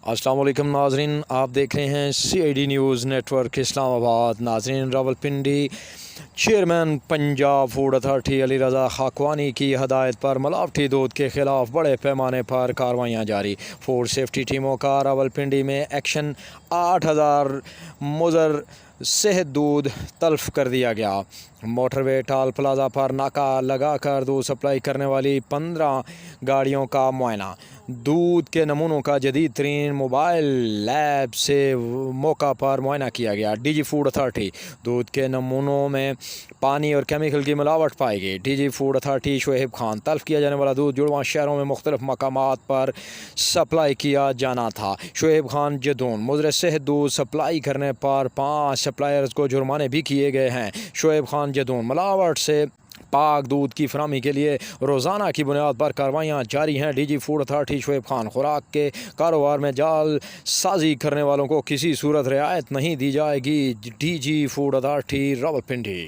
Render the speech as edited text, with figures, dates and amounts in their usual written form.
अस्सलाम वालेकुम नाजरीन, आप देख रहे हैं CID न्यूज़ नेटवर्क इस्लामाबाद। नाजरीन, Rawalpindi chairman Punjab food authority Ali Raza Khakwani की हदायत पर मिलावटी दूध के ख़िलाफ़ बड़े पैमाने पर कार्रवाइयाँ जारी। फूड सेफ्टी टीमों का रावलपिंडी में एक्शन। 8000 मुज़र सेहत दूध तल्फ़ कर दिया गया। मोटरवे टॉल प्लाज़ा पर नाका लगाकर दूध सप्लाई करने वाली 15 गाड़ियों का मुआयना। दूध के नमूनों का जदीद तरीन मोबाइल लैब से मौका पर मुआयना किया गया। DG फूड अथॉरिटी, दूध के नमूनों में पानी और केमिकल की मिलावट पाई गई। DG food authority Shoaib Khan, तल्फ़ किया जाने वाला दूध जुड़वां शहरों में मुख्तलिफ मकामात पर सप्लाई किया जाना था। शोएब खान जदून, मुज़र सेहत दूध सप्लाई करने पर 5 सप्लायर्स को जुर्माने भी किए गए हैं। शोएब खान जदून, मिलावट से पाक दूध की फराहमी के लिए रोज़ाना की बुनियाद पर कार्रवाइयाँ जारी हैं। DG food authority Shoaib Khan, खुराक के कारोबार में जाल साजी करने वालों को किसी सूरत रियायत नहीं दी जाएगी। DG food authority Rawalpindi.